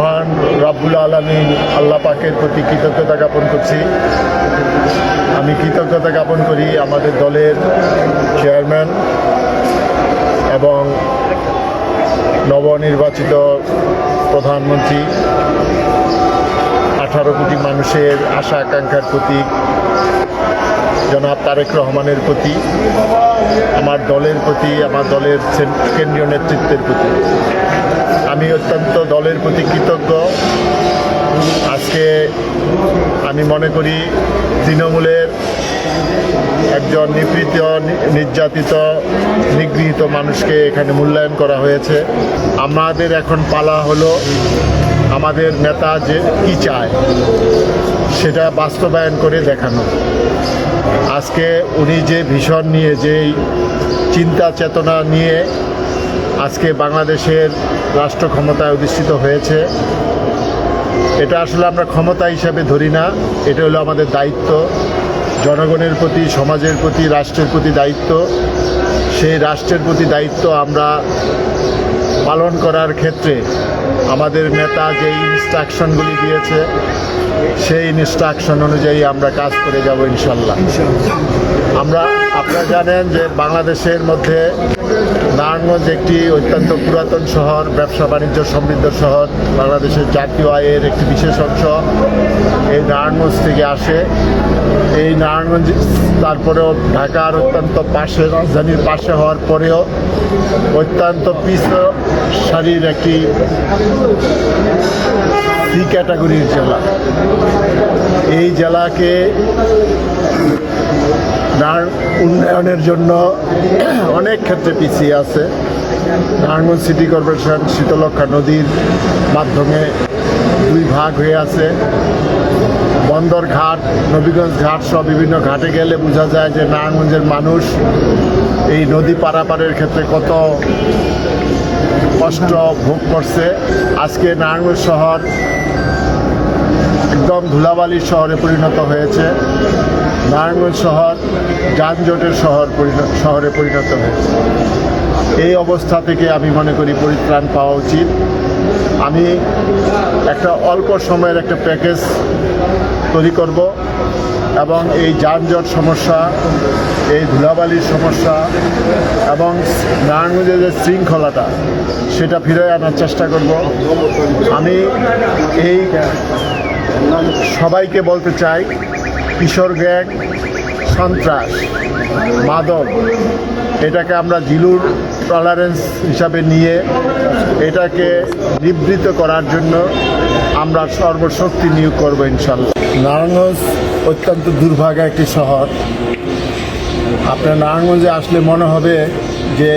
মহান রাব্বুল আলামিন আল্লাহ পাকের প্রতি কৃতজ্ঞতা জ্ঞাপন করছি। আমি কৃতজ্ঞতা জ্ঞাপন করি আমাদের দলের চেয়ারম্যান এবং নবনির্বাচিত প্রধানমন্ত্রী 18 কোটি মানুষের আশা আকাঙ্ক্ষার প্রতীক জনাব তারেক রহমানের প্রতি, আমার দলের প্রতি, আমার দলের কেন্দ্রীয় নেতৃত্বের প্রতি আমি অত্যন্ত দলের প্রতি কৃতজ্ঞ। আজকে আমি মনে করি তৃণমূলের একজন নিপীড়িত, নির্যাতিত, নিগৃহীত মানুষকে এখানে মূল্যায়ন করা হয়েছে। আমাদের এখন পালা হলো আমাদের নেতা যে কী চায় সেটা বাস্তবায়ন করে দেখানো। আজকে উনি যে ভিশন নিয়ে, যেই চিন্তা চেতনা নিয়ে আজকে বাংলাদেশের রাষ্ট্র ক্ষমতায় অধিষ্ঠিত হয়েছে, এটা আসলে আমরা ক্ষমতা হিসাবে ধরি না, এটা হলো আমাদের দায়িত্ব, জনগণের প্রতি, সমাজের প্রতি, রাষ্ট্রের প্রতি দায়িত্ব। সেই রাষ্ট্রের প্রতি দায়িত্ব আমরা পালন করার ক্ষেত্রে আমাদের নেতা যে ইনস্ট্রাকশনগুলি দিয়েছে সেই ইনস্ট্রাকশন অনুযায়ী আমরা কাজ করে যাব ইনশাল্লাহ। আপনারা জানেন যে বাংলাদেশের মধ্যে নারায়ণগঞ্জ একটি অত্যন্ত পুরাতন শহর, ব্যবসা বাণিজ্য সমৃদ্ধ শহর, বাংলাদেশের জাতীয় আয়ের একটি বিশেষ অংশ এই নারায়ণগঞ্জ থেকে আসে। এই নারায়ণগঞ্জ তারপরেও ঢাকার অত্যন্ত পাশে, রাজধানীর পাশে হওয়ার পরেও অত্যন্ত পিছু সারির একটি সি ক্যাটাগরির জেলা। এই জেলাকে উন্নয়নের জন্য অনেক ক্ষেত্রে পিছিয়ে আছে। নারায়ণগঞ্জ সিটি কর্পোরেশন শীতলক্ষা নদীর মাধ্যমে দুই ভাগ হয়ে আছে। বন্দর ঘাট, নবীগঞ্জ ঘাট সহ বিভিন্ন ঘাটে গেলে বোঝা যায় যে নারায়ণগঞ্জের মানুষ এই নদী পারাপারের ক্ষেত্রে কত কষ্ট ভোগ করছে। আজকে নারায়ণগঞ্জ শহর একদম ধুলাবালির শহরে পরিণত হয়েছে। নারায়ণগঞ্জ শহর যানজটের শহরে পরিণত হয়েছে। এই অবস্থা থেকে আমি মনে করি পরিত্রাণ পাওয়া উচিত। আমি একটা অল্প সময়ের একটা প্যাকেজ তৈরি করব এবং এই যানজট সমস্যা, এই ধুলাবালির সমস্যা এবং নারায়ণগঞ্জের যে শৃঙ্খলাটা সেটা ফিরে আনার চেষ্টা করব। আমি এই সবাইকে বলতে চাই, কিশোর গ্যাং, সন্ত্রাস, মাদক, এটাকে আমরা জিরো টলারেন্স হিসাবে নিয়ে এটাকে নিবৃত করার জন্য আমরা সর্বশক্তি নিয়োগ করবো ইনশাল্লাহ। নারায়ণগঞ্জ অত্যন্ত দুর্ভাগা একটি শহর। আপনার নারায়ণগঞ্জে আসলে মনে হবে যে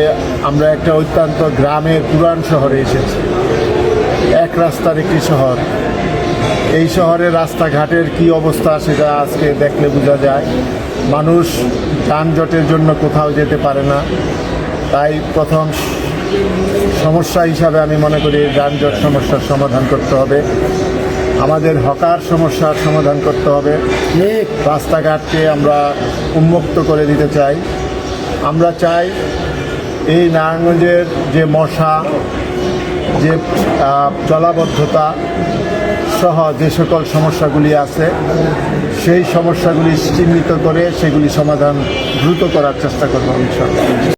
আমরা একটা অত্যন্ত গ্রামের পুরান শহরে এসেছি, এক রাস্তার একটি শহর। এই শহরের রাস্তাঘাটের কি অবস্থা সেটা আজকে দেখলে বোঝা যায়। মানুষ যানজটের জন্য কোথাও যেতে পারে না। তাই প্রথম সমস্যা হিসাবে আমি মনে করি যানজট সমস্যার সমাধান করতে হবে, আমাদের হকার সমস্যার সমাধান করতে হবে, রাস্তাঘাটকে আমরা উন্মুক্ত করে দিতে চাই। আমরা চাই এই নারায়ণগঞ্জের যে মশা, যে জলাবদ্ধতা সহ যে সকল সমস্যাগুলি আছে সেই সমস্যাগুলি চিহ্নিত করে সেগুলি সমাধান দ্রুত করার চেষ্টা করব ইনশাআল্লাহ।